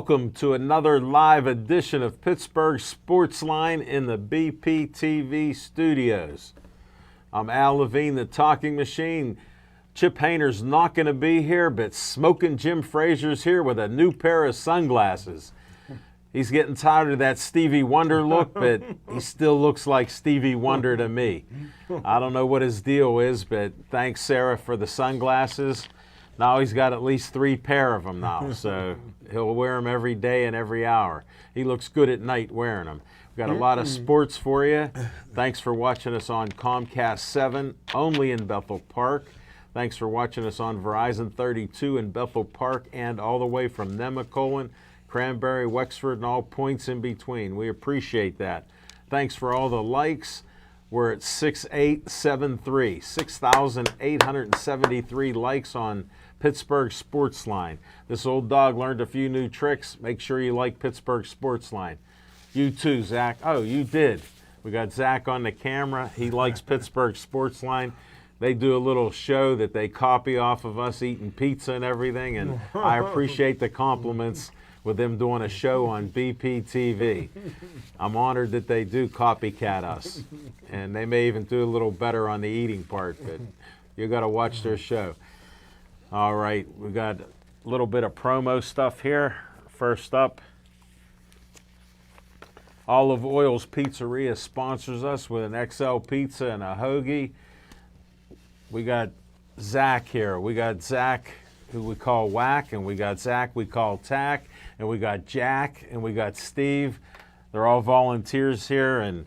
Welcome to another live edition of Pittsburgh Sportsline in the BPTV studios. I'm Al Levine, the Talking Machine. Chip Hayner's not going to be here, but Smoking Jim Frazier's here with a new pair of sunglasses. He's getting tired of that Stevie Wonder look, but he still looks like Stevie Wonder to me. I don't know what his deal is, but thanks, Sarah, for the sunglasses. Now he's got at least 3 pair of them now, so he'll wear them every day and every hour. He looks good at night wearing them. We've got a lot of sports for you. Thanks for watching us on Comcast 7, only in Bethel Park. Thanks for watching us on Verizon 32 in Bethel Park and all the way from Nemacolin, Cranberry, Wexford, and all points in between. We appreciate that. Thanks for all the likes. We're at 6,873, 6,873 likes on Pittsburgh Sportsline. This old dog learned a few new tricks. Make sure you like Pittsburgh Sportsline. You too, Zach. Oh, you did. We got Zach on the camera. He likes Pittsburgh Sportsline. They do a little show that they copy off of us eating pizza and everything, and I appreciate the compliments with them doing a show on BPTV. I'm honored that they do copycat us, and they may even do a little better on the eating part, but you got to watch their show. All right, we got a little bit of promo stuff here. First up, Olive Oil's Pizzeria sponsors us with an XL pizza and a hoagie. We got Zach here. We got Zach, who we call Whack, and we got Zach we call Tack, and we got Jack, and we got Steve. They're all volunteers here, and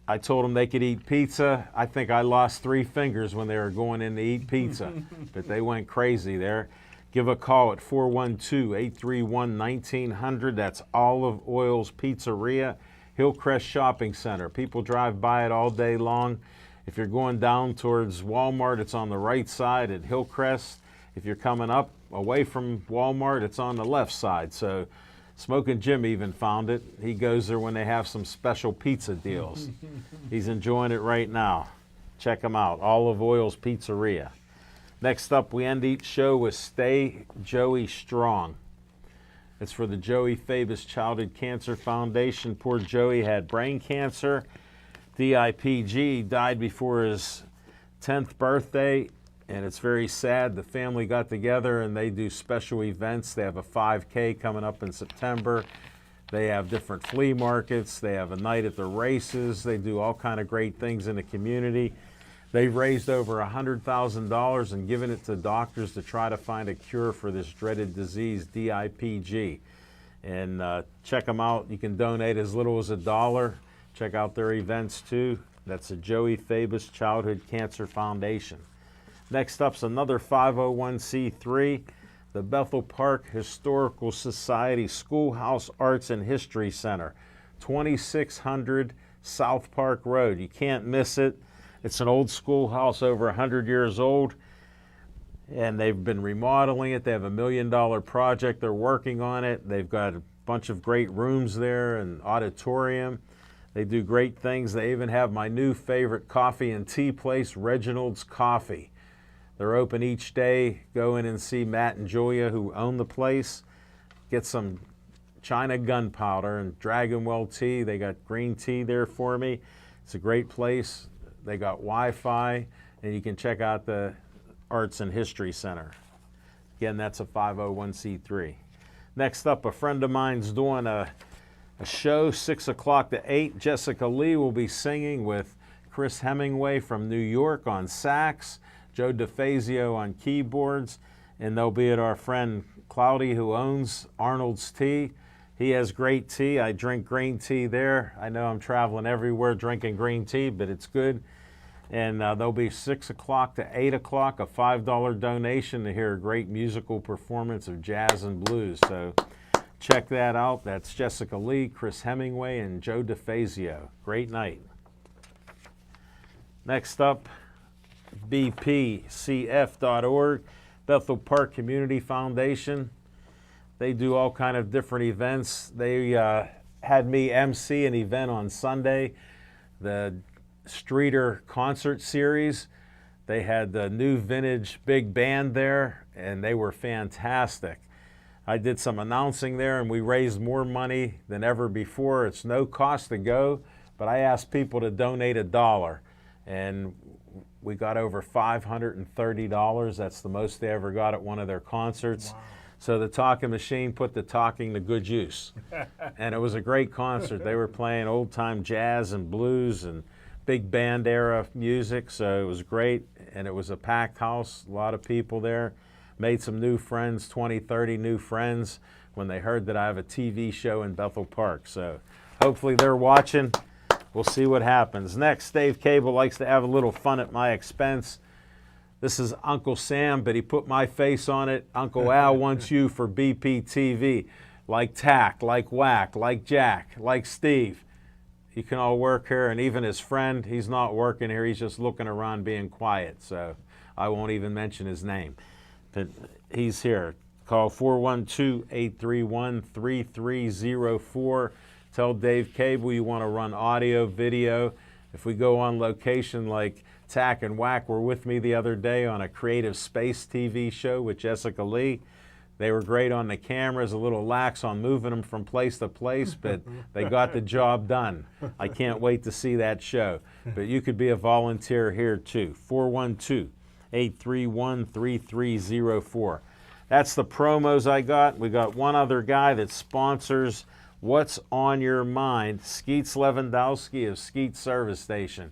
I told them they could eat pizza. I think I lost 3 fingers when they were going in to eat pizza, but they went crazy there. Give a call at 412-831-1900. That's Olive Oil's Pizzeria, Hillcrest Shopping Center. People drive by it all day long. If you're going down towards Walmart, it's on the right side at Hillcrest. If you're coming up away from Walmart, it's on the left side. So Smoking Jim even found it. He goes there when they have some special pizza deals. He's enjoying it right now. Check him out, Olive Oil's Pizzeria. Next up, we end each show with Stay Joey Strong. It's for the Joey Fabus Childhood Cancer Foundation. Poor Joey had brain cancer. DIPG died before his 10th birthday, and it's very sad. The family got together and they do special events. They have a 5K coming up in September. They have different flea markets. They have a night at the races. They do all kind of great things in the community. They've raised over $100,000 and given it to doctors to try to find a cure for this dreaded disease, DIPG. And check them out. You can donate as little as $1. Check out their events too. That's the Joey Fabus Childhood Cancer Foundation. Next up's another 501c3, the Bethel Park Historical Society Schoolhouse Arts and History Center, 2600 South Park Road. You can't miss it. It's an old schoolhouse over 100 years old, and they've been remodeling it. They have $1 million project. They're working on it. They've got a bunch of great rooms there and auditorium. They do great things. They even have my new favorite coffee and tea place, Reginald's Coffee. They're open each day. Go in and see Matt and Julia, who own the place. Get some China gunpowder and Dragonwell tea. They got green tea there for me. It's a great place. They got Wi-Fi, and you can check out the Arts and History Center. Again, that's a 501c3. Next up, a friend of mine's doing a show, 6 o'clock to 8. Jessica Lee will be singing with Chris Hemingway from New York on sax, Joe DeFazio on keyboards, and they'll be at our friend Cloudy, who owns Arnold's Tea. He has great tea. I drink green tea there. I know I'm traveling everywhere drinking green tea, but it's good. And they'll be 6 o'clock to 8 o'clock, a $5 donation to hear a great musical performance of jazz and blues. So check that out. That's Jessica Lee, Chris Hemingway, and Joe DeFazio. Great night. Next up, bpcf.org, Bethel Park Community Foundation. They do all kind of different events. They had me MC an event on Sunday, the Streeter Concert Series. They had the new vintage big band there, and they were fantastic. I did some announcing there, and we raised more money than ever before. It's no cost to go, but I asked people to donate $1, and we got over $530. That's the most they ever got at one of their concerts. Wow. So the Talking Machine put the talking to good use. And it was a great concert. They were playing old-time jazz and blues and big band era music, so it was great. And it was a packed house, a lot of people there. Made some new friends, 20, 30 new friends when they heard that I have a TV show in Bethel Park. So hopefully they're watching. We'll see what happens. Next, Dave Cable likes to have a little fun at my expense. This is Uncle Sam, but he put my face on it. Uncle Al wants you for BPTV. Like Tack, like Whack, like Jack, like Steve. You can all work here, and even his friend, he's not working here. He's just looking around being quiet, so I won't even mention his name. But he's here. Call 412-831-3304. Tell Dave Cable you want to run audio, video. If we go on location like Tack and Whack were with me the other day on a Creative Space TV show with Jessica Lee. They were great on the cameras, a little lax on moving them from place to place, but they got the job done. I can't wait to see that show. But you could be a volunteer here too. 412-831-3304. That's the promos I got. We got one other guy that sponsors What's on Your Mind, Skeets Lewandowski of Skeet Service Station.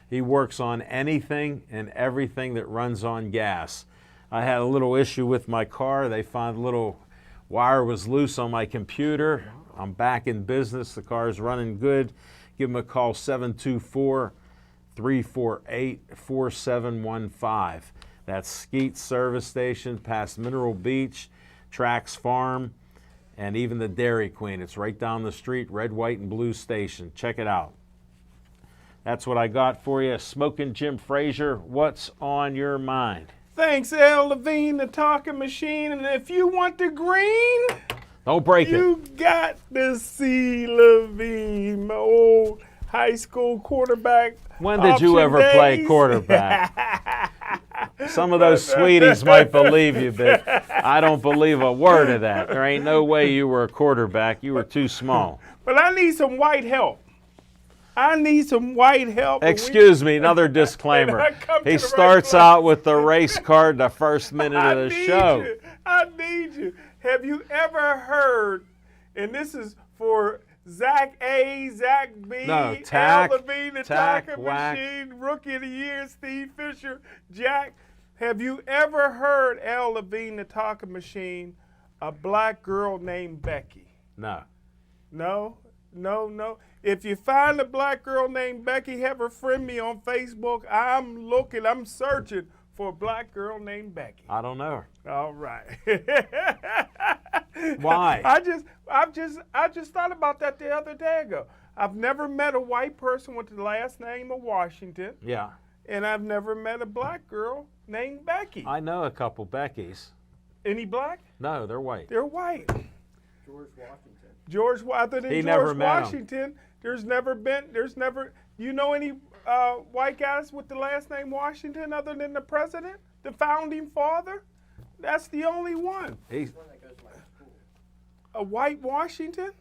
He works on anything and everything that runs on gas. I had a little issue with my car. They found a little wire was loose on my computer. I'm back in business. The car's running good. Give them a call, 724-348-4715. That's Skeet Service Station, past Mineral Beach, Trax Farm, and even the Dairy Queen. It's right down the street, red, white, and blue station. Check it out. That's what I got for you. Smoking Jim Frazier, what's on your mind? Thanks, Al Levine, the Talking Machine. And if you want the green, don't break you got to see Levine, my old high school quarterback. When did you ever play quarterback? Some of those sweeties might believe you, but I don't believe a word of that. There ain't no way you were a quarterback. You were too small. But I need some white help. I need some white help. Excuse me, another disclaimer. He starts out with the race card the first minute of the show. I need you. Have you ever heard, and this is for Zach A, Zach B, no, Tack, Al Levine, the Talking Machine, Rookie of the Year, Steve Fisher, Jack. Have you ever heard Al Levine, the Talking Machine, a black girl named Becky? No. No? No. If you find a black girl named Becky, have her friend me on Facebook. I'm searching for a black girl named Becky. I don't know her. All right. Why? I just thought about that the other day ago. I've never met a white person with the last name of Washington. Yeah. And I've never met a black girl named Becky. I know a couple Beckys. Any black? No, they're white. They're white. George Washington. Other than George Washington, there's never, you know any white guys with the last name Washington other than the president, the founding father? That's the only one. He's one that goes to my school. A white Washington?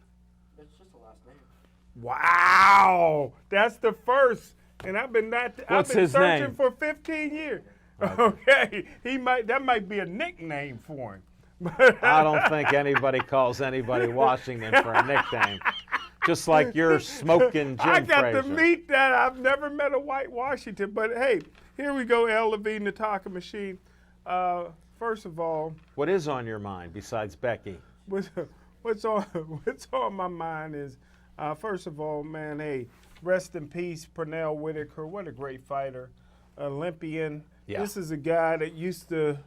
It's just the last name. Wow, that's the first. And I've been searching for 15 years. Okay, that might be a nickname for him. I don't think anybody calls anybody Washington for a nickname. Just like you're Smoking Jim Frazier. I got to meet that. I've never met a white Washington. But hey, here we go, Al Levine, the Talking Machine. First of all, what is on your mind besides Becky? What's on my mind is, first of all, man, hey, rest in peace, Pernell Whitaker. What a great fighter, Olympian. Yeah. This is a guy that used to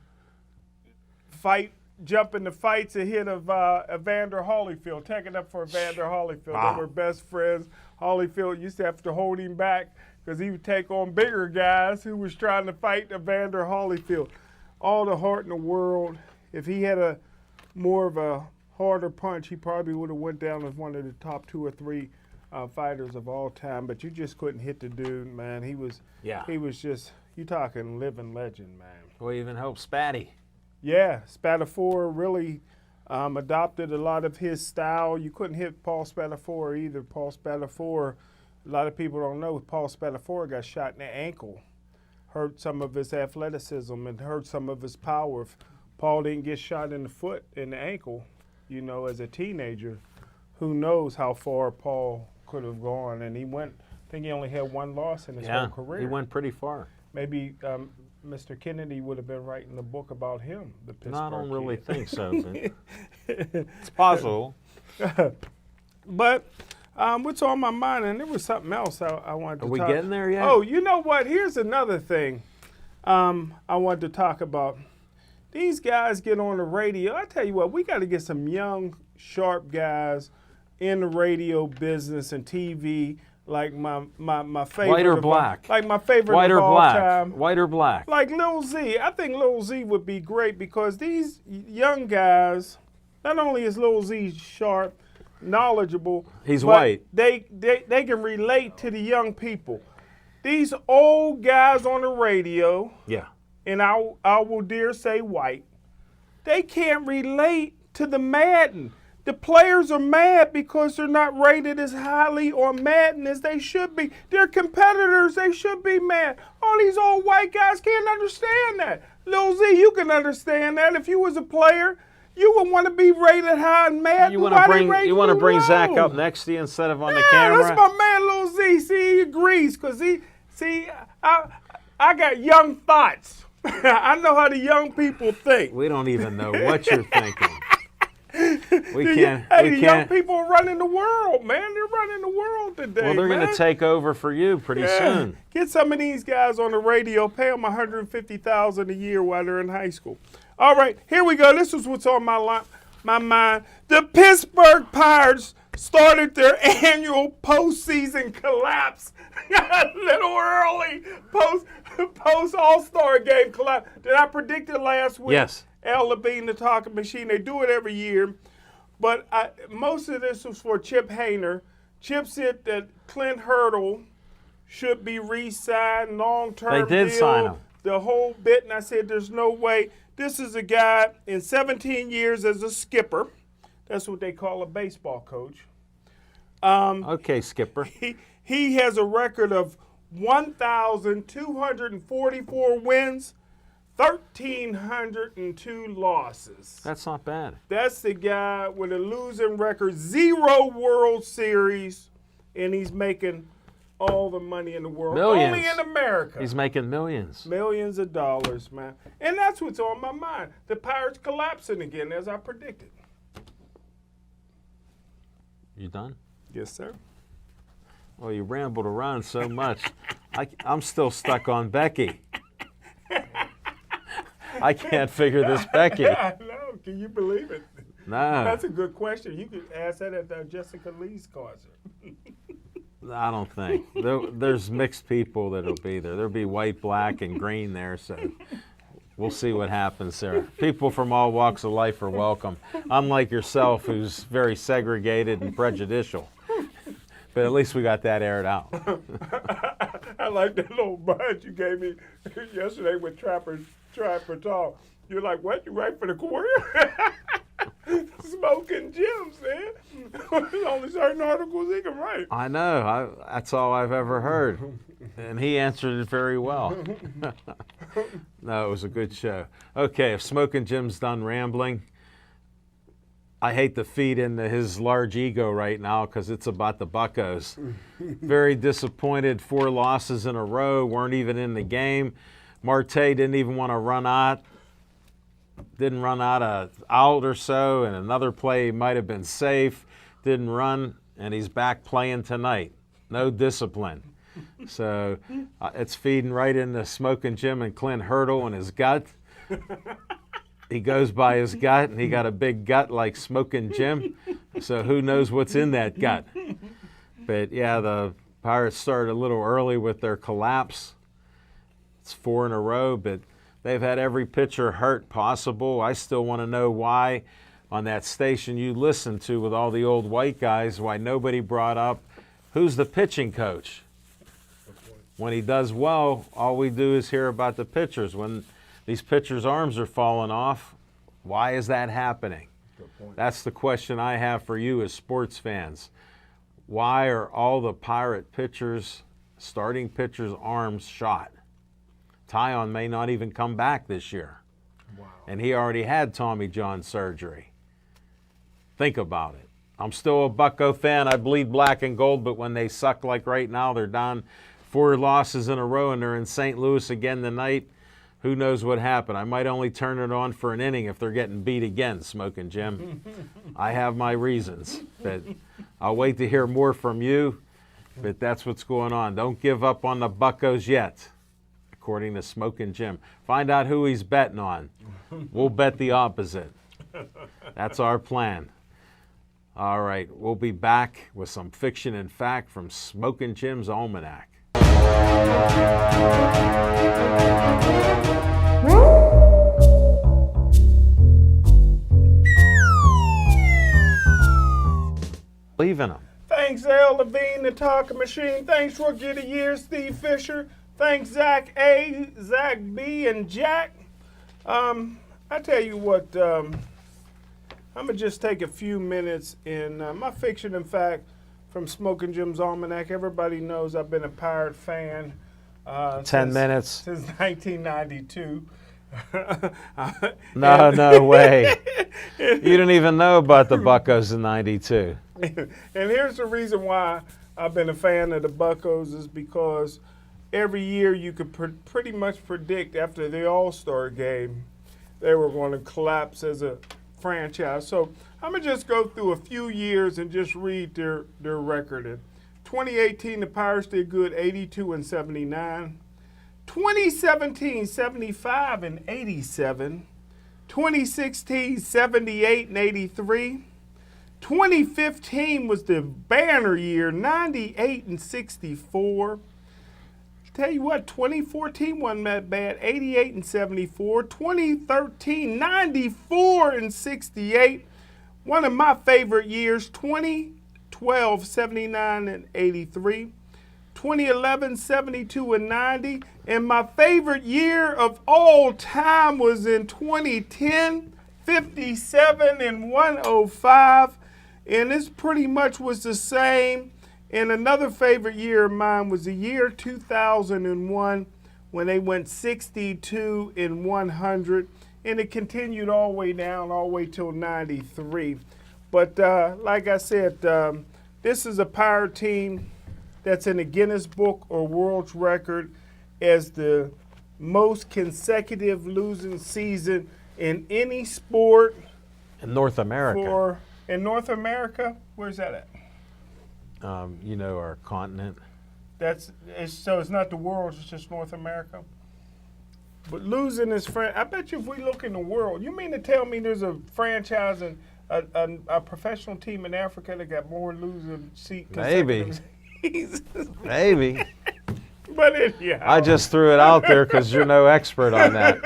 jump in the fights ahead of Evander Holyfield, taking up for Evander Holyfield. Wow. They were best friends. Holyfield used to have to hold him back because he would take on bigger guys who was trying to fight Evander Holyfield. All the heart in the world. If he had more of a harder punch, he probably would have went down as one of the top 2 or 3 fighters of all time. But you just couldn't hit the dude, man. He was just, you talking living legend, man. Well, even hope Spatty. Yeah, Spatafor really adopted a lot of his style. You couldn't hit Paul Spadafore either. Paul Spadafore, a lot of people don't know, Paul Spadafore got shot in the ankle, hurt some of his athleticism and hurt some of his power. If Paul didn't get shot in the foot, in the ankle, you know, as a teenager, who knows how far Paul could have gone. And he went, I think he only had one loss in his whole career. He went pretty far. Maybe Mr. Kennedy would have been writing a book about him, the Pittsburgh No, I don't really kid. think so. But it's possible. But what's on my mind, and there was something else I wanted to Are we talk. getting there yet? Oh, you know what? Here's another thing I wanted to talk about. These guys get on the radio. I tell you what, we got to get some young, sharp guys in the radio business and TV, like my favorite. White or of all- black? Like my favorite White of or all black? time. White or black? Like Lil Z. I think Lil Z would be great because these young guys, not only is Lil Z sharp, knowledgeable, He's but white. They can relate to the young people. These old guys on the radio, Yeah. and I will dare say white, they can't relate to the Madden. The players are mad because they're not rated as highly on Madden as they should be. They're competitors, they should be mad. All these old white guys can't understand that. Lil Z, you can understand that. If you was a player, you would want to be rated high in Madden. You want Why to they bring rate Zach low? up next to you instead of on the Yeah, camera? that's my man Lil Z. See, he agrees because I got young thoughts. I know how the young people think. We don't even know what you're thinking. We The can't. young people are running the world, man. They're running the world today. Well, they're man. going to take over for you pretty soon. Get some of these guys on the radio. Pay them $150,000 a year while they're in high school. All right, here we go. This is what's on my mind. The Pittsburgh Pirates started their annual postseason collapse a little early. Post All-Star game collapse. Did I predict it last week? Yes. Al Levine, the talking machine. They do it every year. But most of this was for Chip Hayner. Chip said that Clint Hurdle should be re-signed, long-term They did deal, sign him. the whole bit. And I said, there's no way. This is a guy in 17 years as a skipper. That's what they call a baseball coach. Okay, Skipper. He has a record of 1,244 wins, 1,302 losses. That's not bad. That's the guy with a losing record, 0 World Series, and he's making all the money in the world. Millions. Only in America. He's making millions. Millions of dollars, man. And that's what's on my mind. The Pirates collapsing again, as I predicted. You done? Yes, sir. Well, you rambled around so much. I'm still stuck on Becky. I can't figure this Becky. I know. Can you believe it? No, That's a good question. You could ask that at Jessica Lee's concert. I don't think. There's mixed people that'll be there. There'll be white, black, and green there, so we'll see what happens there. People from all walks of life are welcome, unlike yourself, who's very segregated and prejudicial. But at least we got that aired out. I like that little bud you gave me yesterday with Trapper Talk. You're like, what? You write for the Courier? Smoking Jims, man. There's only certain articles he can write. I know. That's all I've ever heard. And he answered it very well. No, it was a good show. Okay, if Smoking Jim's done rambling, I hate to feed into his large ego right now because it's about the Buccos. Very disappointed. 4 losses in a row. Weren't even in the game. Marte didn't even want to run out. Didn't run out or so, and another play might have been safe. Didn't run, and he's back playing tonight. No discipline. So it's feeding right into Smoking Jim and Clint Hurdle and his gut. He goes by his gut, and he got a big gut like Smoking Jim. So who knows what's in that gut. But, yeah, the Pirates started a little early with their collapse. It's 4 in a row, but they've had every pitcher hurt possible. I still want to know why on that station you listen to with all the old white guys, why nobody brought up who's the pitching coach. When he does well, all we do is hear about the pitchers. When these pitchers' arms are falling off, why is that happening? Good point. That's the question I have for you as sports fans. Why are all the Pirate pitchers, starting pitchers' arms shot? Tyon may not even come back this year. Wow. And he already had Tommy John surgery. Think about it. I'm still a Bucco fan. I bleed black and gold, but when they suck like right now, they're down 4 losses in a row and they're in St. Louis again tonight. Who knows what happened? I might only turn it on for an inning if they're getting beat again, Smoking Jim. I have my reasons. But I'll wait to hear more from you, but that's what's going on. Don't give up on the Buccos yet, according to Smoking Jim. Find out who he's betting on. We'll bet the opposite. That's our plan. All right, we'll be back with some fiction and fact from Smoking Jim's Almanac. Believe in them. Thanks, Al Levine, the talking machine. Thanks, Rookie of the Year, Steve Fisher. Thanks, Zach A, Zach B, and Jack. I tell you what, I'm going to just take a few minutes in my fiction and fact from Smoking Jim's Almanac. Everybody knows I've been a Pirate fan 10 minutes. since 1992. No way. You didn't even know about the Buccos in '92. And here's the reason why I've been a fan of the Buccos is because every year you could pretty much predict after the All-Star game they were going to collapse as a franchise. So I'm going to just go through a few years and just read their record. In 2018, the Pirates did good, 82-79. 2017, 75-87. 2016, 78-83. 2015 was the banner year, 98-64. Tell you what, 2014 wasn't that bad, 88-74. 2013, 94-68. One of my favorite years, 2012, 79-83. 2011, 72-90. And my favorite year of all time was in 2010, 57-105. And this pretty much was the same. And another favorite year of mine was the year 2001 when they went 62-100. And it continued all the way down, all the way till 93. But like I said, this is a Pirate team that's in the Guinness Book or World's Record as the most consecutive losing season in any sport. In North America. In North America, where's that at? You know, our continent. So it's not the world, it's just North America. But losing is, I bet you if we look in the world, you mean to tell me there's a franchise and a professional team in Africa that got more losing consecutive seasons? Maybe. But anyhow. I just threw it out there because you're no expert on that.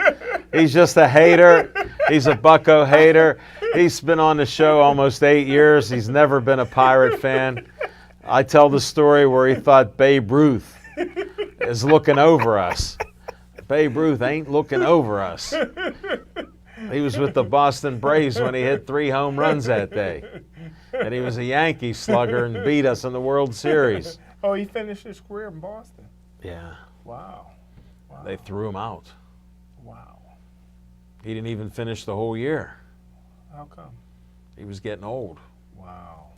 He's just a hater. He's a Bucco hater. He's been on the show almost 8 years. He's never been a Pirate fan. I tell the story where he thought Babe Ruth is looking over us. Babe Ruth ain't looking over us. He was with the Boston Braves when he hit 3 home runs that day. And he was a Yankee slugger and beat us in the World Series. Oh, he finished his career in Boston? Yeah. Wow. They threw him out. Wow. He didn't even finish the whole year. How come? He was getting old. Wow.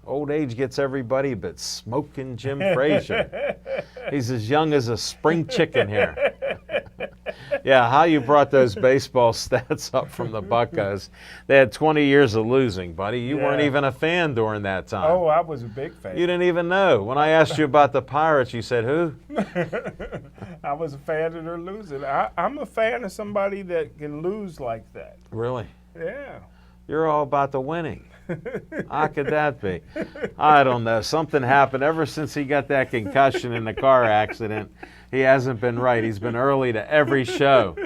Old age gets everybody but Smoking Jim Frazier. He's as young as a spring chicken here. Yeah, how you brought those baseball stats up from the Buccos. They had 20 years of losing, buddy. You weren't even a fan during that time. Oh, I was a big fan. You didn't even know. When I asked you about the Pirates, you said who? I was a fan of their losing. I'm a fan of somebody that can lose like that. Really? Yeah. You're all about the winning. How could that be? I don't know. Something happened ever since he got that concussion in the car accident. He hasn't been right. He's been early to every show.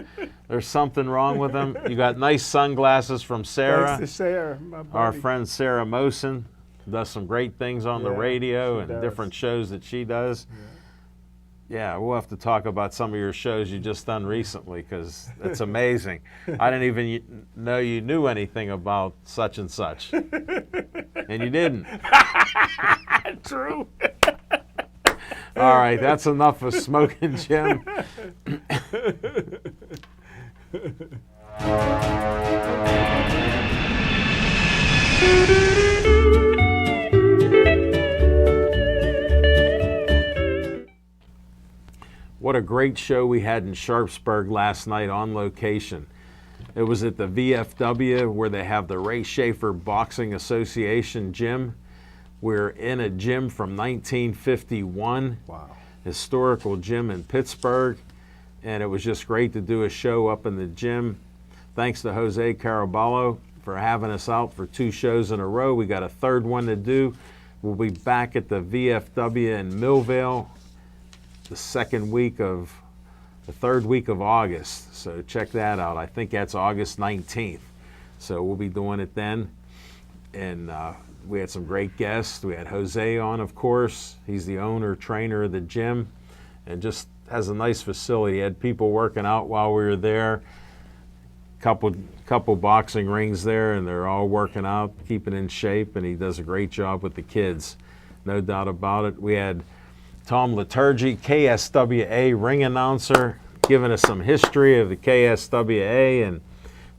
There's something wrong with him. You got nice sunglasses from Sarah. Thanks to Sarah, my buddy. Our friend Sarah Mosen does some great things on the radio and different shows that she does. Yeah, we'll have to talk about some of your shows you just done recently because it's amazing. I didn't even know you knew anything about such and such. And you didn't. True. All right, that's enough of Smoking Jim. What a great show we had in Sharpsburg last night on location. It was at the VFW where they have the Ray Schaefer Boxing Association gym. We're in a gym from 1951. Wow. Historical gym in Pittsburgh. And it was just great to do a show up in the gym. Thanks to Jose Caraballo for having us out for 2 shows in a row. We got a third one to do. We'll be back at the VFW in Millvale the third week of August. So check that out. I think that's August 19th. So we'll be doing it then. And we had some great guests. We had Jose on, of course. He's the owner, trainer of the gym, and just has a nice facility. He had people working out while we were there. Couple boxing rings there, and they're all working out, keeping in shape, and he does a great job with the kids. No doubt about it. We had Tom Liturgy, KSWA ring announcer, giving us some history of the KSWA and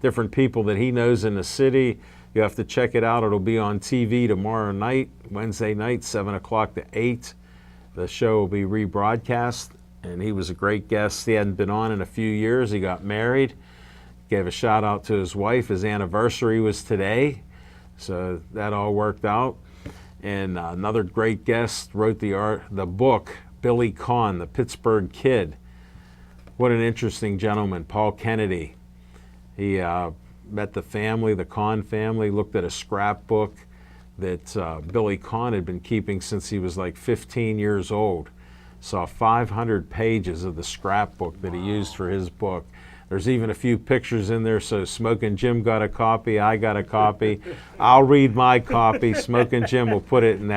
different people that he knows in the city. You have to check it out. It'll be on TV tomorrow night, Wednesday night, 7 o'clock to 8. The show will be rebroadcast, and he was a great guest. He hadn't been on in a few years. He got married. Gave a shout out to his wife. His anniversary was today, so that all worked out. And another great guest wrote the book, Billy Kahn, the Pittsburgh Kid. What an interesting gentleman, Paul Kennedy. He met the family, the Kahn family, looked at a scrapbook that Billy Kahn had been keeping since he was like 15 years old. Saw 500 pages of the scrapbook that he used for his book. There's even a few pictures in there, so Smoking Jim got a copy, I got a copy. I'll read my copy. Smoking Jim will put it in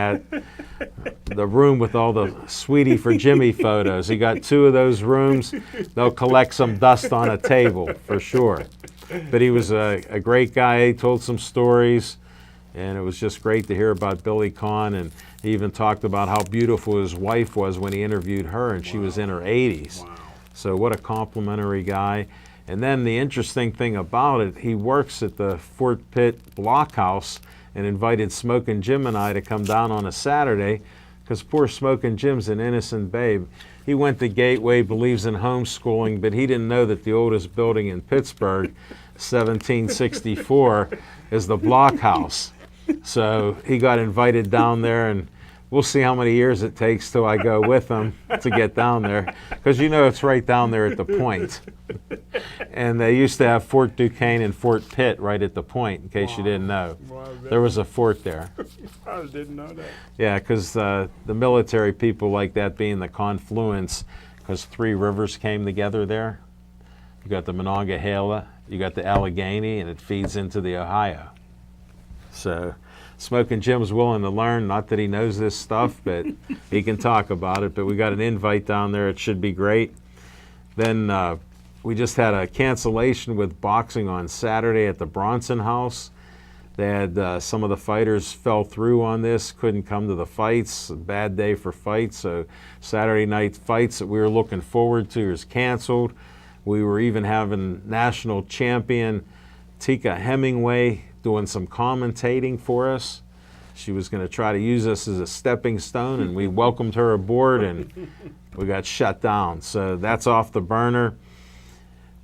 the room with all the Sweetie for Jimmy photos. He got 2 of those rooms. They'll collect some dust on a table for sure. But he was a great guy. He told some stories, and it was just great to hear about Billy Kahn. And he even talked about how beautiful his wife was when he interviewed her, and she was in her 80s. Wow. So what a complimentary guy. And then the interesting thing about it, he works at the Fort Pitt Blockhouse and invited Smoking Jim and I to come down on a Saturday because poor Smoking Jim's an innocent babe. He went to Gateway, believes in homeschooling, but he didn't know that the oldest building in Pittsburgh, 1764, is the Blockhouse. So he got invited down there, and we'll see how many years it takes till I go with him to get down there, because you know it's right down there at the point. And they used to have Fort Duquesne and Fort Pitt right at the point, in case you didn't know. Wow, There was a fort there. I didn't know that. Yeah, because the military people like that being the confluence, because 3 rivers came together there. You got the Monongahela, you got the Allegheny, and it feeds into the Ohio. So Smoking Jim's willing to learn, not that he knows this stuff, but he can talk about it. But we got an invite down there. It should be great. Then we just had a cancellation with boxing on Saturday at the Bronson House. They had some of the fighters fell through on this, couldn't come to the fights. A bad day for fights. So Saturday night fights that we were looking forward to is canceled. We were even having national champion Tika Hemingway doing some commentating for us. She was going to try to use us as a stepping stone, and we welcomed her aboard, and we got shut down. So that's off the burner.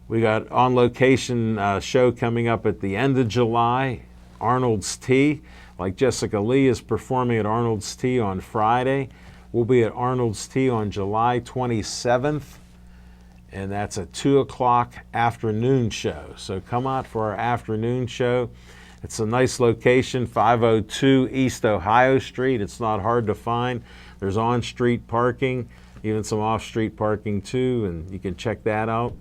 We got on location show coming up at the end of July, Arnold's Tea. Like Jessica Lee is performing at Arnold's Tea on Friday. We'll be at Arnold's Tea on July 27th. And that's a 2 o'clock afternoon show. So come out for our afternoon show. It's a nice location, 502 East Ohio Street. It's not hard to find. There's on-street parking, even some off-street parking too, and you can check that out.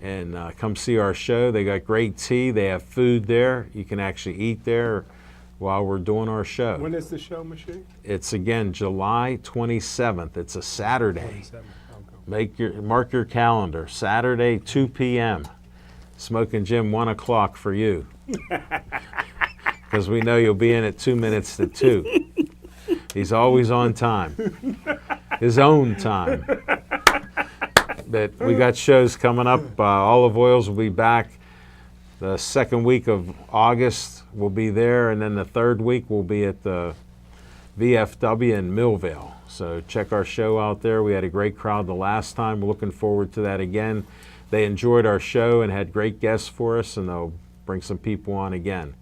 And come see our show. They got great tea. They have food there. You can actually eat there while we're doing our show. When is the show, Michelle? It's again July 27th. It's a Saturday. 27th. Mark your calendar. Saturday, 2 p.m. Smoking Jim, 1 o'clock for you. Because we know you'll be in at 2 minutes to 2. He's always on time. His own time. But we got shows coming up. Olive Oils will be back the second week of August. We'll be there, and then the third week we'll be at the VFW in Millvale. So check our show out there. We had a great crowd the last time. We're looking forward to that again. They enjoyed our show and had great guests for us, and they'll bring some people on again.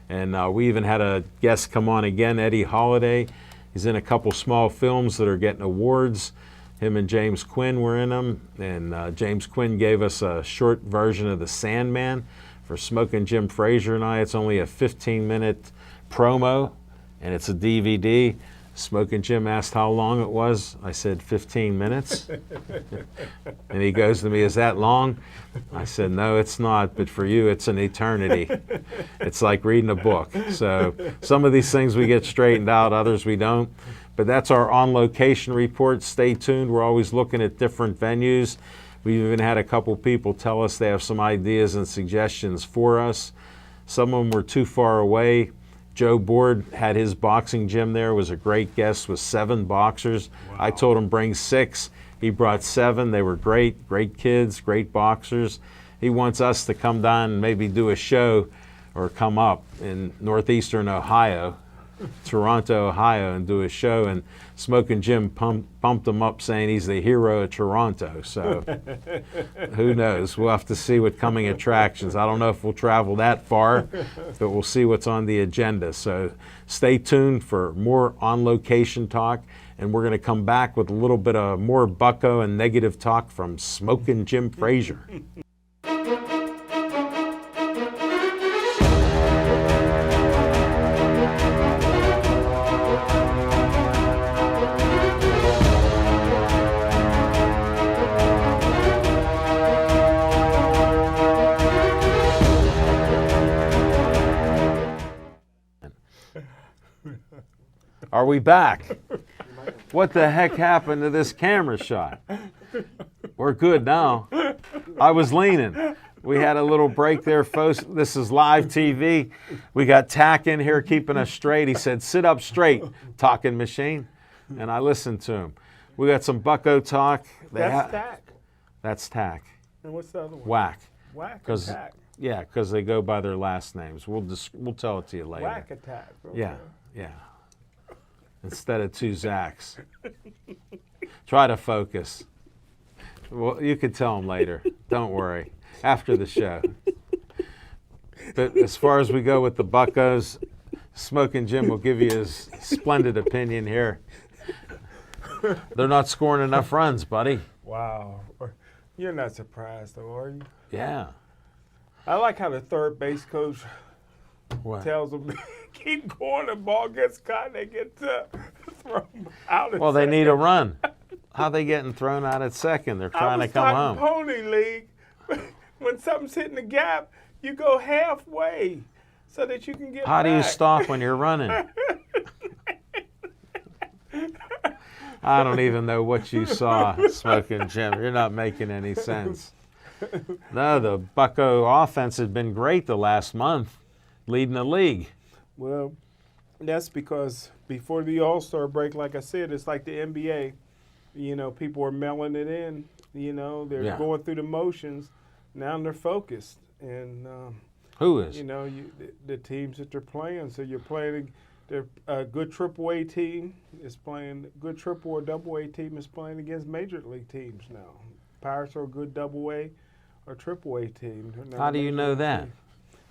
And we even had a guest come on again, Eddie Holiday. He's in a couple small films that are getting awards. Him and James Quinn were in them, and James Quinn gave us a short version of The Sandman for Smoking Jim Frazier and I. It's only a 15-minute promo, and it's a DVD. Smoking Jim asked how long it was. I said 15 minutes. And he goes to me, "Is that long?" I said, "No, it's not, but for you, it's an eternity." It's like reading a book. So some of these things we get straightened out, others we don't. But that's our on-location report. Stay tuned. We're always looking at different venues. We've even had a couple people tell us they have some ideas and suggestions for us. Some of them were too far away. Joe Board had his boxing gym there, was a great guest with 7 boxers. Wow. I told him bring 6. He brought 7. They were great kids, great boxers. He wants us to come down and maybe do a show or come up in northeastern Ohio, Toronto, Ohio, and do a show. And Smoking Jim pumped him up saying he's the hero of Toronto. So who knows? We'll have to see with coming attractions. I don't know if we'll travel that far, but we'll see what's on the agenda. So stay tuned for more on-location talk. And we're going to come back with a little bit of more bucko and negative talk from Smoking Jim Frazier. Are we back? What the heck happened to this camera shot? We're good now. I was leaning. We had a little break there, folks. This is live TV. We got Tack in here keeping us straight. He said, "Sit up straight, talking machine." And I listened to him. We got some bucko talk. That's Tack. That's Tack. And what's the other one? Whack. Whack Attack. Yeah, because they go by their last names. We'll tell it to you later. Whack Attack. Okay. Yeah. Instead of 2 Zacks. Try to focus. Well, you could tell them later. Don't worry. After the show. But as far as we go with the buckos, Smoking Jim will give you his splendid opinion here. They're not scoring enough runs, buddy. Wow. You're not surprised, though, are you? Yeah. I like how the third base coach tells them keep going. The ball gets caught, and they get thrown out. Well, they need a run. How they getting thrown out at second? They're trying to come home. Pony League. When something's hitting the gap, you go halfway so that you can get How back. do you stop when you're running? I don't even know what you saw, Smoking Jim. You're not making any sense. No, the bucko offense has been great the last month, leading the league. Well, that's because before the All-Star break, like I said, it's like the NBA. You know, people are mailing it in. You know, they're going through the motions. Now they're focused. And who is? You know, the teams that they're playing. So you're playing a good AAA team is playing. Good triple or double A team is playing against major league teams now. Pirates are a good double A or triple A team. How do you know that?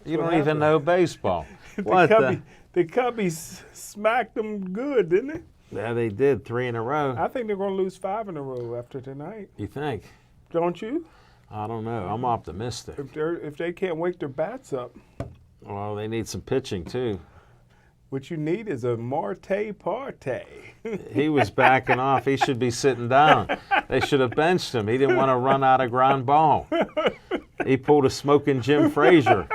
You don't even know baseball. The Cubbies smacked them good, didn't they? Yeah, they did. 3 in a row. I think they're going to lose 5 in a row after tonight. You think? Don't you? I don't know. I'm optimistic. If they can't wake their bats up. Well, they need some pitching, too. What you need is a Marte Parte. He was backing off. He should be sitting down. They should have benched him. He didn't want to run out of ground ball. He pulled a Smoking Jim Frazier.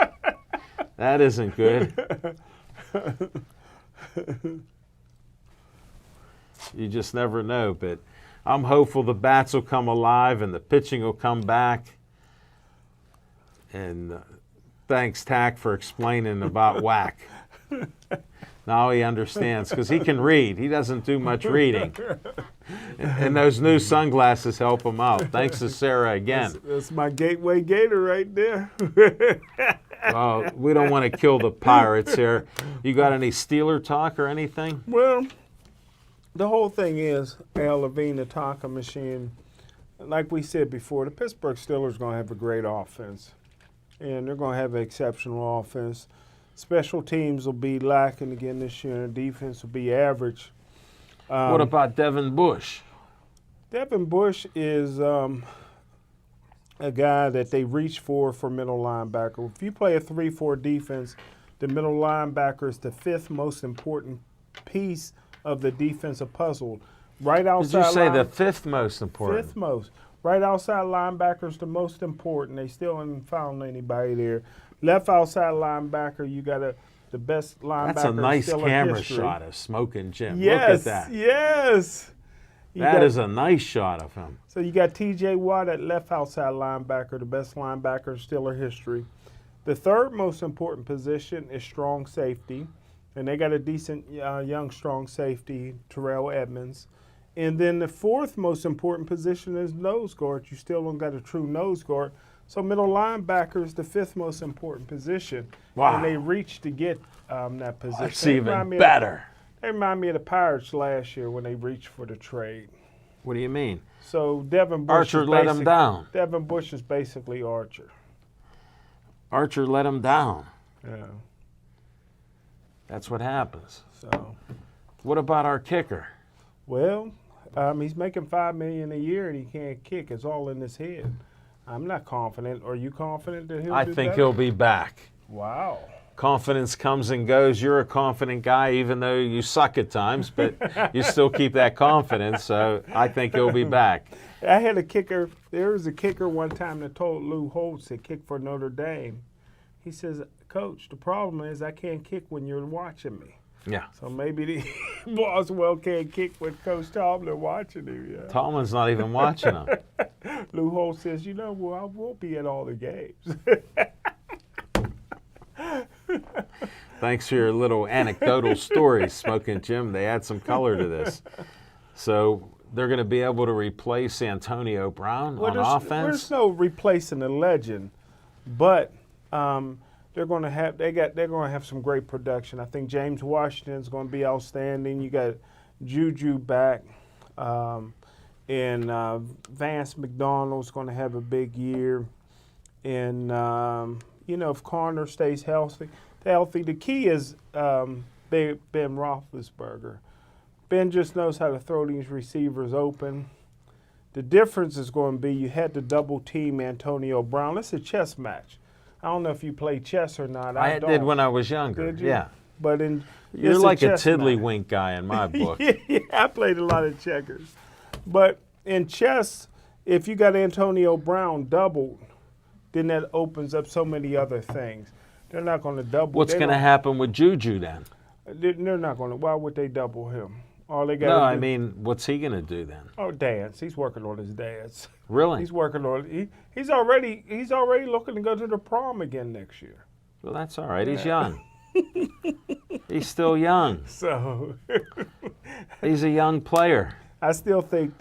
That isn't good. You just never know. But I'm hopeful the bats will come alive and the pitching will come back. And thanks, Tack, for explaining about whack. Now he understands because he can read. He doesn't do much reading. And those new sunglasses help him out. Thanks to Sarah again. That's my gateway gator right there. Well, we don't want to kill the Pirates here. You got any Steeler talk or anything? Well, the whole thing is, Al Levine, the Tonka machine, like we said before, the Pittsburgh Steelers are going to have a great offense. And they're going to have an exceptional offense. Special teams will be lacking again this year, and defense will be average. What about Devin Bush? Devin Bush is a guy that they reach for middle linebacker. If you play a 3-4 defense, the middle linebacker is the fifth most important piece of the defensive puzzle. Right outside. Did you say the fifth most important? Fifth most. Right outside linebacker is the most important. They still haven't found anybody there. Left outside linebacker, you got the best linebacker. That's a nice still in camera history. shot of Smoking Jim. Yes, Look at that. yes. That is a nice shot of him. So you got T.J. Watt at left outside linebacker, the best linebacker in Steeler history. The third most important position is strong safety, and they got a decent young strong safety, Terrell Edmonds. And then the fourth most important position is nose guard. You still don't got a true nose guard. So middle linebacker is the fifth most important position. Wow. And they reached to get that position. That's even better. They remind me of the Pirates last year when they reached for the trade. What do you mean? So Devin Bush Archer let him down. Devin Bush is basically Archer. Archer let him down. Yeah. That's what happens. So, What about our kicker? well, he's making $5 million a year and he can't kick. It's all in his head. I'm not confident. Are you confident that he'll I do think that? he'll be back. Wow. Confidence comes and goes. You're a confident guy, even though you suck at times, but you still keep that confidence. So I think he'll be back. I had a kicker. There was a kicker one time that told Lou Holtz to kick for Notre Dame. He says, Coach, the problem is I can't kick when you're watching me. Yeah. So maybe the Boswell can't kick with Coach Tomlin watching him. Yeah. Tomlin's not even watching him. Lou Holtz says, well, I won't be at all the games. Thanks for your little anecdotal stories, Smoking Jim. They add some color to this. So they're going to be able to replace Antonio Brown on offense? There's no replacing the legend, but they're going to have some great production. I think James Washington's going to be outstanding. You got Juju back, and Vance McDonald's going to have a big year, and if Connor stays healthy, the key is Ben Roethlisberger. Ben just knows how to throw these receivers open. The difference is going to be you had to double team Antonio Brown. It's a chess match. I don't know if you play chess or not. I did when I was younger. Did you? Yeah. But You're like a chess tiddlywink match. guy in my book. Yeah, I played a lot of checkers. But in chess, if you got Antonio Brown doubled, then that opens up so many other things. They're not going to double. What's going to happen with Juju then? They're not going to. Why would they double him? All they got. No, I mean, what's he going to do then? Oh, dance. He's working on his dance. Really? He's working on. He's already looking to go to the prom again next year. Well, that's all right. He's young. He's still young. So He's a young player. I still think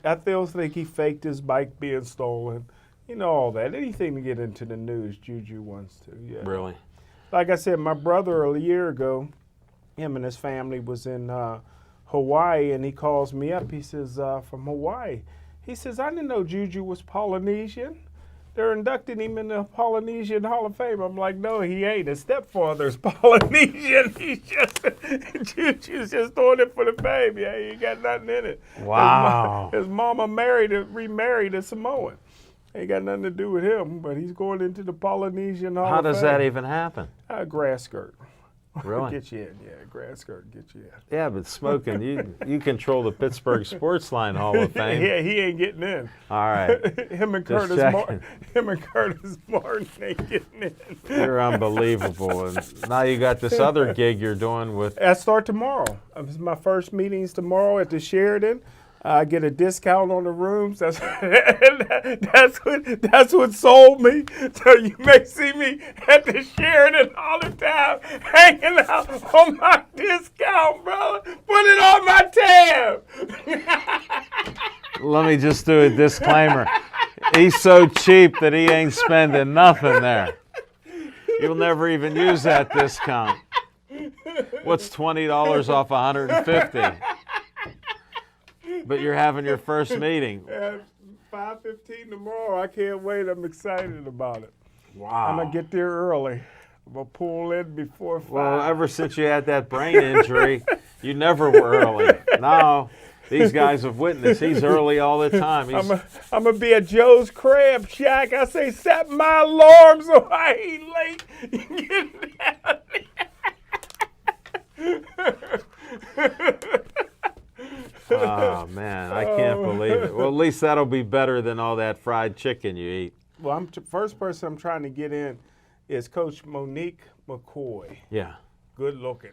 he faked his bike being stolen. You know, all that. Anything to get into the news, Juju wants to. Yeah. Really? Like I said, my brother a year ago, him and his family was in Hawaii, and he calls me up. He says, from Hawaii. He says, I didn't know Juju was Polynesian. They're inducting him in the Polynesian Hall of Fame. I'm like, no, he ain't. His stepfather's Polynesian. Juju's just throwing it for the fame. Yeah, he ain't got nothing in it. Wow. His mama remarried a Samoan. Ain't got nothing to do with him, but he's going into the Polynesian Hall of Fame. How does that even happen? Grass skirt. Really? Get you in, yeah. Grass skirt, get you in. Yeah, but Smoking, you control the Pittsburgh Sportsline Hall of Fame. Yeah, he ain't getting in. All right. Him and Just Curtis Martin ain't getting in. You're unbelievable. And now you got this other gig you're doing with. I start tomorrow. It's my first meetings tomorrow at the Sheridan. I get a discount on the rooms. That's what sold me. So you may see me at the Sheraton all the time, hanging out on my discount, brother. Put it on my tab. Let me just do a disclaimer. He's so cheap that he ain't spending nothing there. You'll never even use that discount. What's $20 off 150? But you're having your first meeting. 5:15 tomorrow. I can't wait. I'm excited about it. Wow. I'm going to get there early. I'm going to pull in before 5. Well, ever since you had that brain injury, you never were early. No, these guys have witnessed. He's early all the time. I'm going to be at Joe's Crab Shack. I say, set my alarm so I ain't late. Get down there. Oh, man, I can't believe it. Well, at least that'll be better than all that fried chicken you eat. Well, first person I'm trying to get in is Coach Monique McCoy. Yeah. Good looking.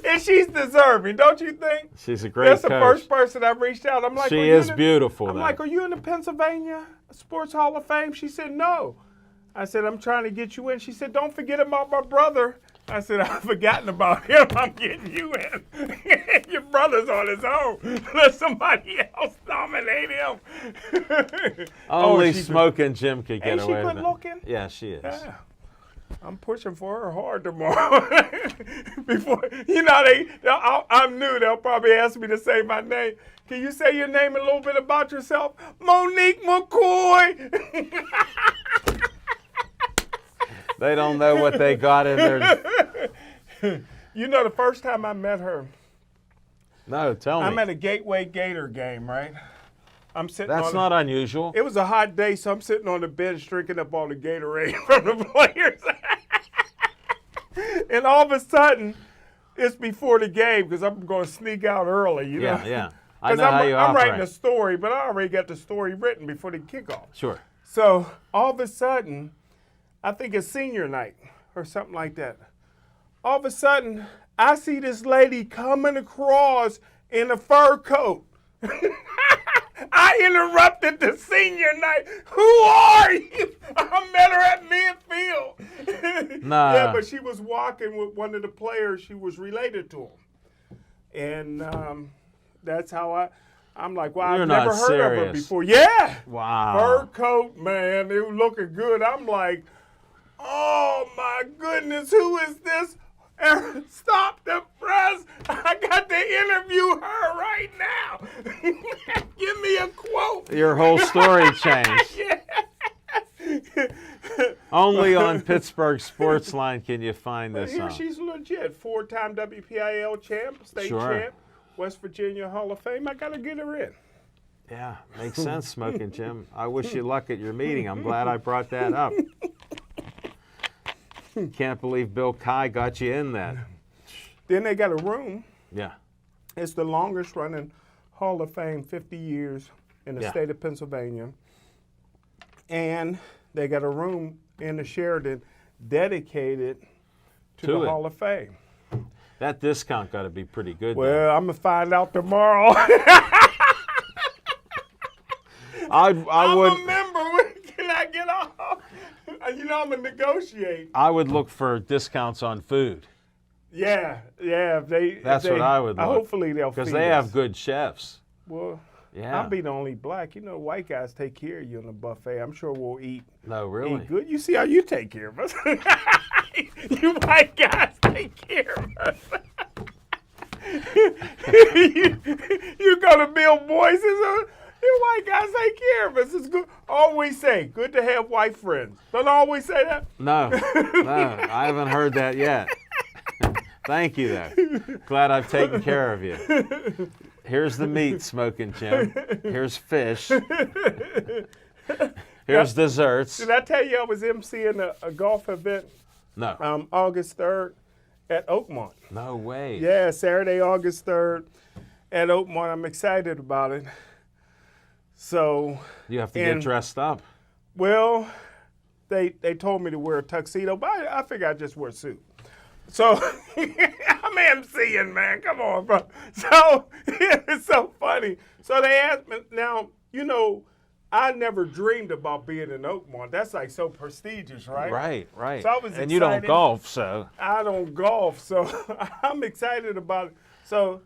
And she's deserving, don't you think? She's a great That's coach. the first person I reached out. I'm like, she is beautiful. I'm like, are you in the Pennsylvania Sports Hall of Fame? She said, no. I said, I'm trying to get you in. She said, don't forget about my brother. I said, I've forgotten about him. I'm getting you in. Your brother's on his own. Let somebody else nominate him. Only Smoking Jim could get Ain't she away with good it. looking? Yeah, she is. Yeah. I'm pushing for her hard tomorrow. Before, I'm new. They'll probably ask me to say my name. Can you say your name and a little bit about yourself? Monique McCoy. They don't know what they got in there. You know, the first time I met her, No, tell me. I'm at a Gateway Gator game, right? I'm sitting. That's not unusual. It was a hot day, so I'm sitting on the bench drinking up all the Gatorade from the players. And all of a sudden, it's before the game because I'm going to sneak out early, you know? Yeah. I know how you I'm operate. writing a story, but I already got the story written before the kickoff. Sure. So all of a sudden, I think it's senior night or something like that. All of a sudden, I see this lady coming across in a fur coat. I interrupted the senior night. Who are you? I met her at midfield. Nah. Yeah, but she was walking with one of the players. She was related to him. And that's how I'm like, well, You're I've not never heard of her serious. before. Yeah. Wow. Fur coat, man. They were looking good. I'm like, oh, my goodness, who is this? Stop the press. I got to interview her right now. Give me a quote. Your whole story changed. Yeah. Only on Pittsburgh Sportsline can you find this Here on. she's legit. 4-time WPIL champ, state champ, West Virginia Hall of Fame. I got to get her in. Yeah, makes sense, Smoking Jim. I wish you luck at your meeting. I'm glad I brought that up. Can't believe Bill Kai got you in that. Then they got a room. Yeah. It's the longest running Hall of Fame, 50 years in the Yeah. state of Pennsylvania. And they got a room in the Sheraton dedicated to the it. Hall of Fame. That discount got to be pretty good. Well, I'm going to find out tomorrow. I I'm would. a member. When can I get off? You know, I'm going to negotiate. I would look for discounts on food. Yeah. That's what I would look. Hopefully they'll Because feed they us. have good chefs. Well, Yeah. I'll be the only black. You know, white guys take care of you in the buffet. I'm sure we'll eat. No, really. Eat good. You see how you take care of us. You white guys take care of us. you go to Bill Boyce's. You white guys take care of us. It's good. Always say, good to have white friends. Don't always say that. No, I haven't heard that yet. Thank you, though. Glad I've taken care of you. Here's the meat, Smoking Jim. Here's fish. Here's desserts. Did I tell you I was emceeing a golf event No. August 3rd at Oakmont? No way. Yeah, Saturday, August 3rd at Oakmont. I'm excited about it. So, You have to get dressed up. well, they told me to wear a tuxedo, but I figured I'd just wear a suit. So I'm MCing, man. Come on, bro. So it's so funny. So they asked me now. I never dreamed about being in Oakmont. That's like so prestigious, right? Right. So I was and you don't excited. golf, so. I don't golf, so I'm excited about it. So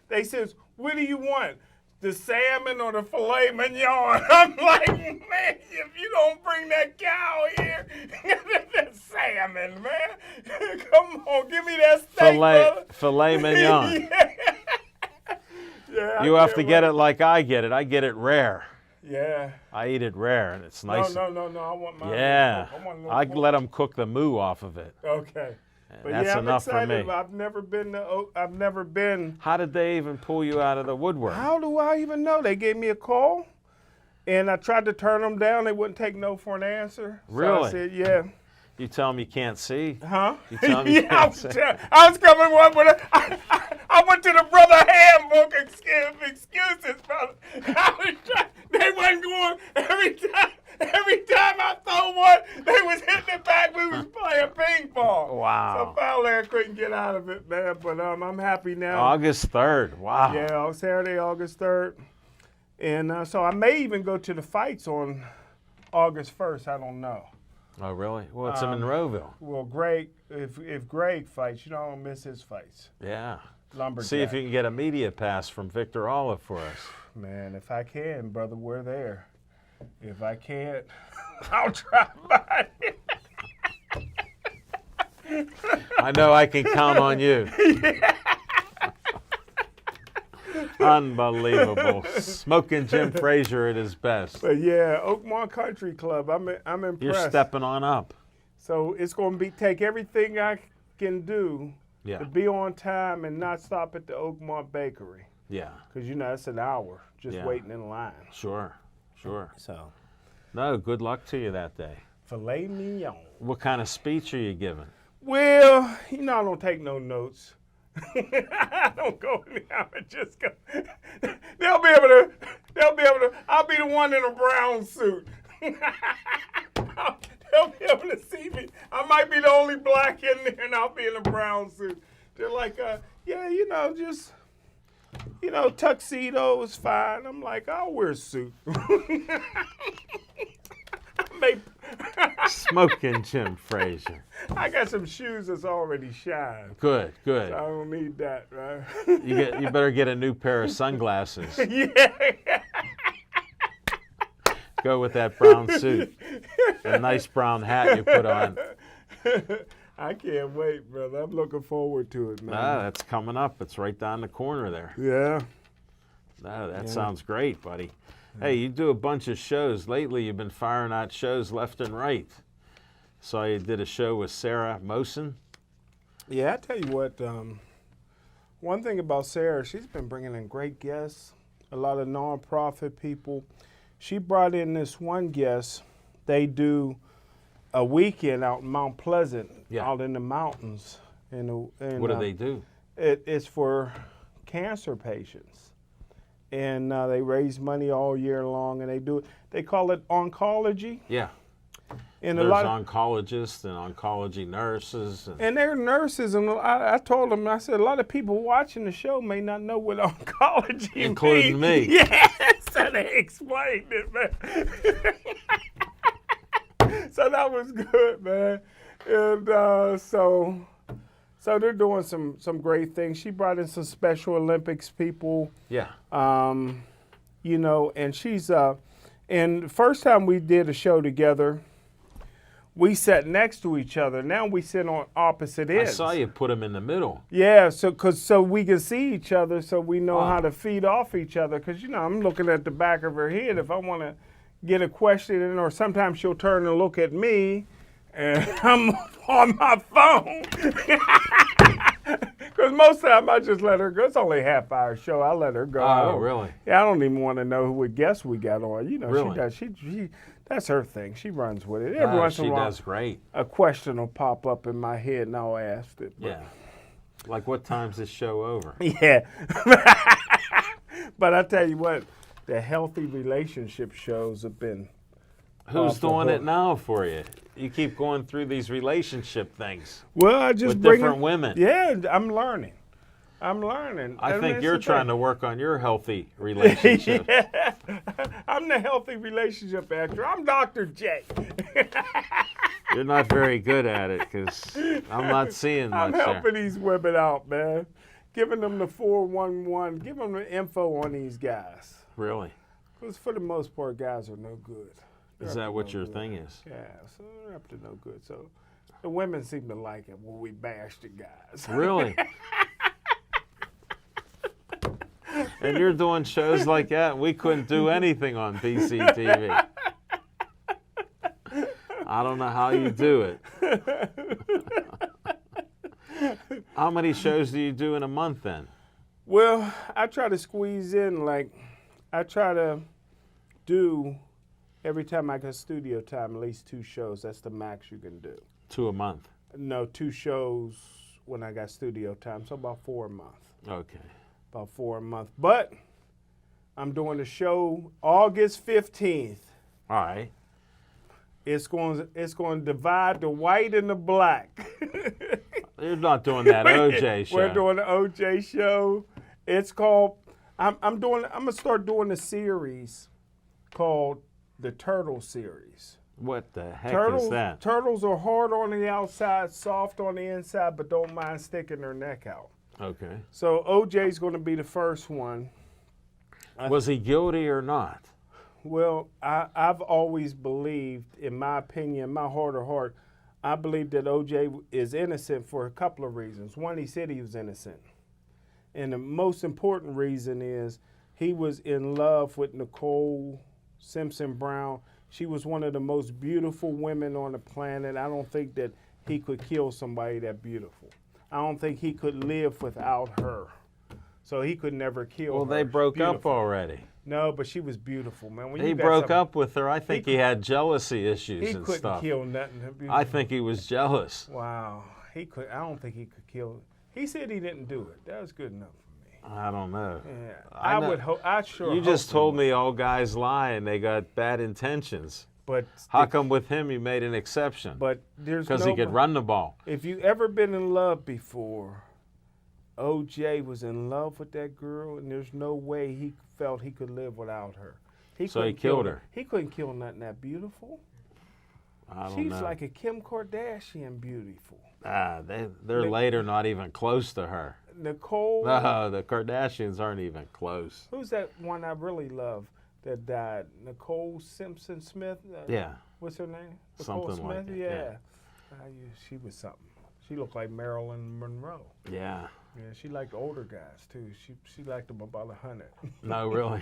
they says, what do you want? The salmon or the filet mignon? I'm like, man, if you don't bring that cow here, the salmon, man. Come on, give me that steak, brother. Filet mignon. Yeah, You have to get it like I get it. I get it rare. Yeah. I eat it rare, and it's nice. No. I want mine. Yeah. I want a little I pork. let them cook the moo off of it. Okay. But That's yeah, I'm enough for excited. me. I've never been. How did they even pull you out of the woodwork? How do I even know? They gave me a call, and I tried to turn them down. They wouldn't take no for an answer. So Really? I said, yeah. You tell them you can't see? Huh? You tell me you Yeah, can't see? I was coming one with I went to the brother handbook excuses, brother. They wasn't going every time I throw one, they was hitting it back. We was playing ping pong. Wow. So finally I couldn't get out of it, man. But I'm happy now. August 3rd. Wow. Yeah, on Saturday, August 3rd. And so I may even go to the fights on August 1st. I don't know. Oh, really? Well, it's in Monroeville. Well, Greg, if Greg fights, I don't miss his fights. Yeah. Lumberjack. See if you can get a media pass from Victor Olive for us. Man, if I can, brother, we're there. If I can't, I'll try by. I know I can count on you. Unbelievable. Smoking Jim Frazier at his best. But yeah, Oakmont Country Club, I'm impressed. You're stepping on up. So it's going to take everything I can do Yeah. to be on time and not stop at the Oakmont Bakery. Yeah. Because, it's an hour just Yeah. waiting in line. Sure. So, No, good luck to you that day. filet mignon. What kind of speech are you giving? Well, I don't take no notes. I don't go in there. I just go. They'll be able to. I'll be the one in a brown suit. They'll be able to see me. I might be the only black in there, and I'll be in a brown suit. They're like, just, tuxedo is fine. I'm like, I'll wear a suit. Smoking Jim Frazier. I got some shoes that's already shined. Good. I don't need that, right? You better get a new pair of sunglasses. Yeah. Go with that brown suit. A nice brown hat you put on. I can't wait, brother. I'm looking forward to it, man. That's coming up. It's right down the corner there. Yeah. That sounds great, buddy. Hey, you do a bunch of shows. Lately, you've been firing out shows left and right. So you did a show with Sarah Mosen. Yeah, I tell you what, one thing about Sarah, she's been bringing in great guests, a lot of nonprofit people. She brought in this one guest. They do a weekend out in Mount Pleasant, out in the mountains. And What do they do? It's for cancer patients. And they raise money all year long, and they call it oncology. Yeah. And There's a lot of oncologists and oncology nurses. And they're nurses, and I told them, I said, a lot of people watching the show may not know what oncology means. Including me. Yeah, so they explained it, man. So that was good, man. And so they're doing some great things. She brought in some Special Olympics people. Yeah. And she's, and the first time we did a show together, we sat next to each other. Now we sit on opposite ends. I saw you put them in the middle. Yeah, so we can see each other, so we know how to feed off each other. Because, I'm looking at the back of her head. If I want to get a question in, or sometimes she'll turn and look at me, and I'm on my phone. Because most of the time I just let her go. It's only a half-hour show. I let her go. Oh, really? Yeah, I don't even want to know what guests we got on. Really? She does. She that's her thing. She runs with it. Every once in a She while, does great. a question will pop up in my head, and I'll ask it. But Yeah. Like, what time's this show over? yeah. But I tell you what, the healthy relationship shows have been Who's off the doing it hook. now for you? You keep going through these relationship things Well, I just with bring different women. Yeah, I'm learning. I think mean, you're it's a trying thing. to work on your healthy relationship. Yeah. I'm the healthy relationship actor. I'm Dr. J. You're not very good at it because I'm not seeing I'm much helping there. these women out, man. Giving them the 411, giving them the info on these guys. Really? Because for the most part, guys are no good. They're Is up that to what no your good. thing is? Yeah, so they're up to no good. So the women seem to like it when we bash the guys. Really? And you're doing shows like that, we couldn't do anything on BCTV. I don't know how you do it. How many shows do you do in a month then? Well, I try to squeeze in, I try to do, every time I get studio time, at least 2 shows. That's the max you can do. 2 a month. No, 2 shows when I got studio time, so about 4 a month. Okay. About 4 a month. But I'm doing a show August 15th. All right. It's going to divide the white and the black. You're not doing that OJ show. We're doing the OJ show. It's called, I'm gonna start doing a series called the Turtle series. What the heck Turtles, is that? Turtles are hard on the outside, soft on the inside, but don't mind sticking their neck out. Okay. So OJ's going to be the first one. Was he guilty or not? Well, I've always believed, in my opinion, my heart of heart, I believe that OJ is innocent for a couple of reasons. One, he said he was innocent. And the most important reason is he was in love with Nicole Simpson Brown. She was one of the most beautiful women on the planet. I don't think that he could kill somebody that beautiful. I don't think he could live without her. So he could never kill her. Well, they She's broke up beautiful. already. No, but she was beautiful, man. When He you got broke something- up with her. I think he had jealousy issues He and couldn't stuff. kill nothing. that beautiful. I think he was jealous. Wow, he could. I don't think he could kill. He said he didn't do it. That was good enough for me. I don't know. Yeah, I I know- would hope. I sure. You just hope he told would. me all guys lie and they got bad intentions. But How come with him you made an exception? But there's Because no. he could run the ball. If you ever been in love before, OJ was in love with that girl, and there's no way he felt he could live without her. So he couldn't kill killed her. He couldn't kill nothing that beautiful. I don't She's know. like a Kim Kardashian beautiful. They're later not even close to her. Nicole. No, the Kardashians aren't even close. Who's that one I really love that died? Nicole Simpson Smith? Yeah. What's her name? Nicole Something like Smith? that, yeah. She was something. She looked like Marilyn Monroe. Yeah. Yeah, she liked older guys too. She liked them about 100. No, really.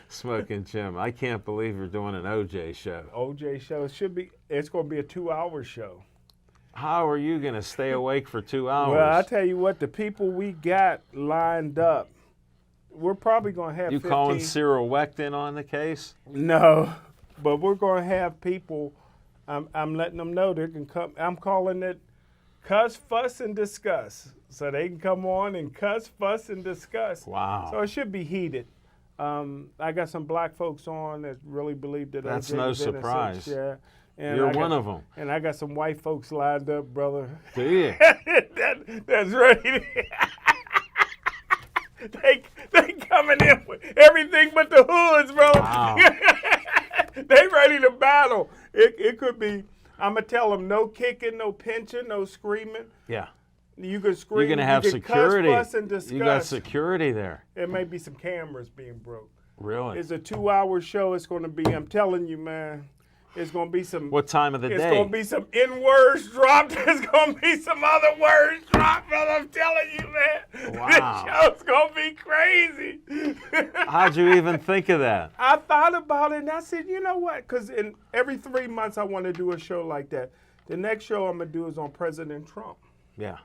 Smoking Jim. I can't believe you're doing an OJ show. OJ show it's going to be a 2-hour show. How are you going to stay awake for 2 hours? Well, I tell you what, the people we got lined up, we're probably going to have You 15. calling Cyril Wecht on the case? No, but we're going to have people. I'm letting them know they can come. I'm calling it cuss, fuss, and discuss. So they can come on and cuss, fuss, and discuss. Wow. So it should be heated. I got some black folks on that really believe that That's OJ no was innocent. surprise. Yeah. And You're I got- one of them. And I got some white folks lined up, brother. Do you? That's ready. They coming in with everything but the hoods, bro. Wow. They ready to battle. It could be. I'm gonna tell them no kicking, no pinching, no screaming. Yeah. You can scream. You're going to have you can security. Cuss, fuss, and discuss. You got security there. There may be some cameras being broke. Really? It's a 2-hour show. It's going to be. I'm telling you, man. It's going to be some. What time of the It's day? going to be some N words dropped. There's going to be some other words dropped, brother. I'm telling you, man. Wow. This show's going to be crazy. How'd you even think of that? I thought about it and I said, you know what? Because in every 3 months I want to do a show like that. The next show I'm going to do is on President Trump. Yeah.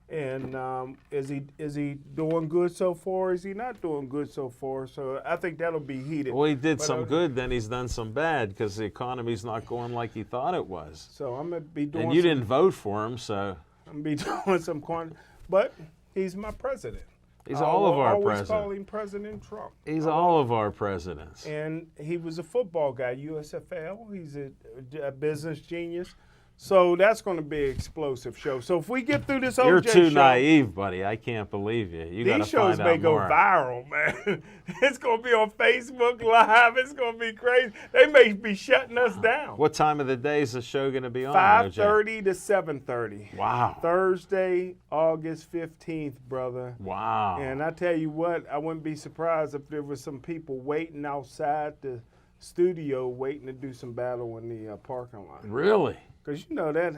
And is he doing good so far? Is he not doing good so far? So I think that'll be heated. Well, he did But, some good, then he's done some bad because the economy's not going like he thought it was. So I'm going to be doing And you didn't vote for him, so I'm going to be doing some corn. But he's my president. He's all of our always presidents. call him President Trump. He's all of our presidents. And he was a football guy, USFL. He's a business genius. So that's going to be an explosive show. So if we get through this OJ You're too show, naive, buddy. I can't believe you. You got to these shows find out may go more. viral, man. It's going to be on Facebook Live. It's going to be crazy. They may be shutting us down. What time of the day is the show going to be on? OJ? 5:30 to 7:30. Wow. Thursday, August 15th, brother. Wow. And I tell you what, I wouldn't be surprised if there was some people waiting outside the studio waiting to do some battle in the parking lot. Really? Because you know that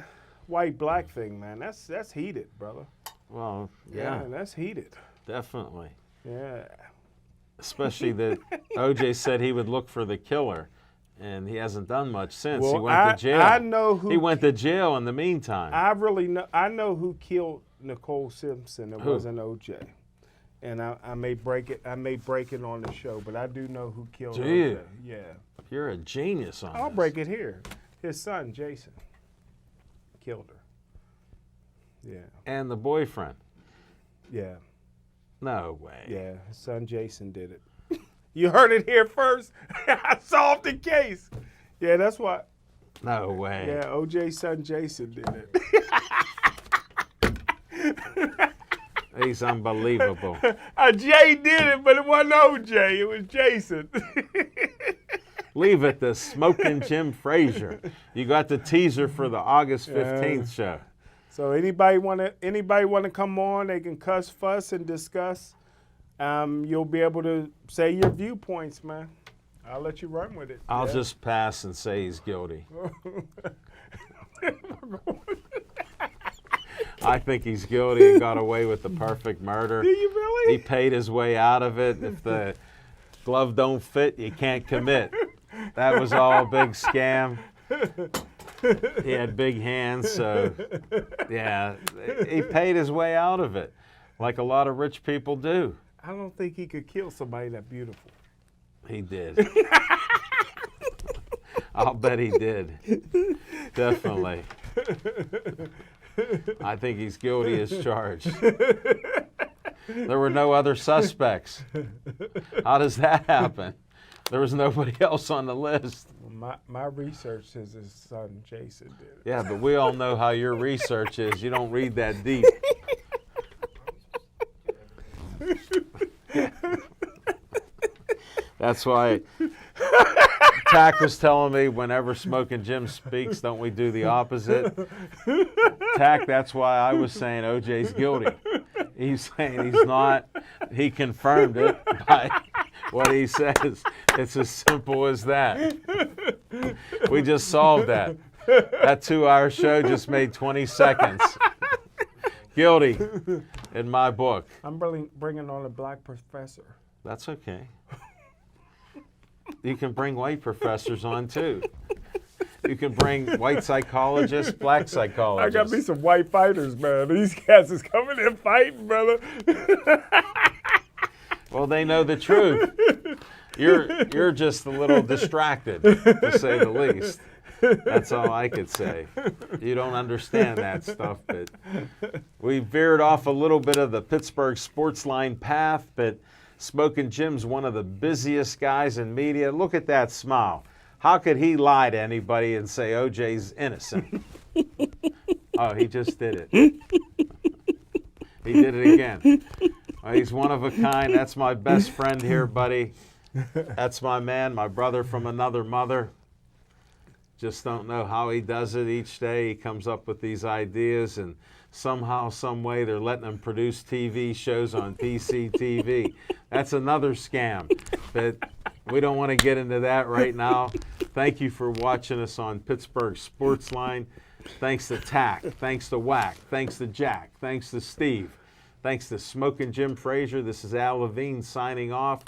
white-black thing, man, that's heated, brother. Well, yeah, that's heated. definitely. Yeah. Especially that OJ said he would look for the killer, and he hasn't done much since. Well, he went to jail. I know who He went to jail in the meantime. I know who killed Nicole Simpson. It Who? wasn't OJ. And I may break it on the show, but I do know who killed Do OJ. you? Yeah. You're a genius on I'll this. break it here. His son, Jason, killed her. Yeah. And the boyfriend. Yeah. No way. Yeah. His son, Jason, did it. You heard it here first. I solved the case. Yeah, that's why. No way. Yeah, OJ's son, Jason, did it. He's unbelievable. Jay did it, but it wasn't OJ. It was Jason. Leave it to Smoking Jim Frazier. You got the teaser for the August 15th show. So anybody want to come on? They can cuss, fuss, and discuss. You'll be able to say your viewpoints, man. I'll let you run with it. I'll just pass and say he's guilty. I think he's guilty and got away with the perfect murder. Do you really? He paid his way out of it. If the glove don't fit, you can't commit. That was all a big scam. He had big hands, so yeah, he paid his way out of it, like a lot of rich people do. I don't think he could kill somebody that beautiful. He did. I'll bet he did. Definitely. I think he's guilty as charged. There were no other suspects. How does that happen? There was nobody else on the list. My research says his son Jason did it. Yeah, but we all know how your research is. You don't read that deep. That's why Tack was telling me whenever Smoking Jim speaks, don't we do the opposite? Tack, that's why I was saying OJ's guilty. He's saying he's not. He confirmed it by what he says. It's as simple as that. We just solved that. That 2-hour show just made 20 seconds. Guilty in my book. I'm bringing on a black professor. That's okay. You can bring white professors on too. You can bring white psychologists, black I psychologists. got me some white fighters, man. These guys is coming in fighting, brother. Well, they know the truth. You're just a little distracted, to say the least. That's all I could say. You don't understand that stuff, but we veered off a little bit of the Pittsburgh Sportsline path, but Smoking Jim's one of the busiest guys in media. Look at that smile. How could he lie to anybody and say OJ's innocent? Oh, he just did it. He did it again. Oh, he's one of a kind. That's my best friend here, buddy. That's my man, my brother from another mother. Just don't know how he does it each day. He comes up with these ideas, and somehow, some way, they're letting him produce TV shows on PCTV. That's another scam, but we don't want to get into that right now. Thank you for watching us on Pittsburgh Sportsline. Thanks to Tack. Thanks to Whack. Thanks to Jack. Thanks to Steve. Thanks to Smoking Jim Frazier. This is Al Levine signing off.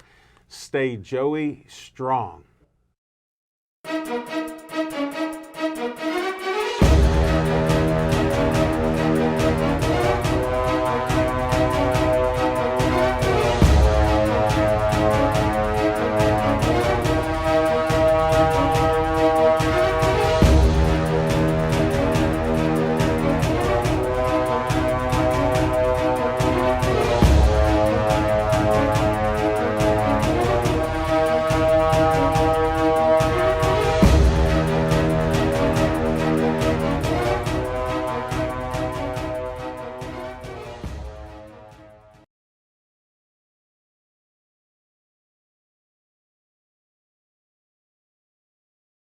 Stay Joey strong.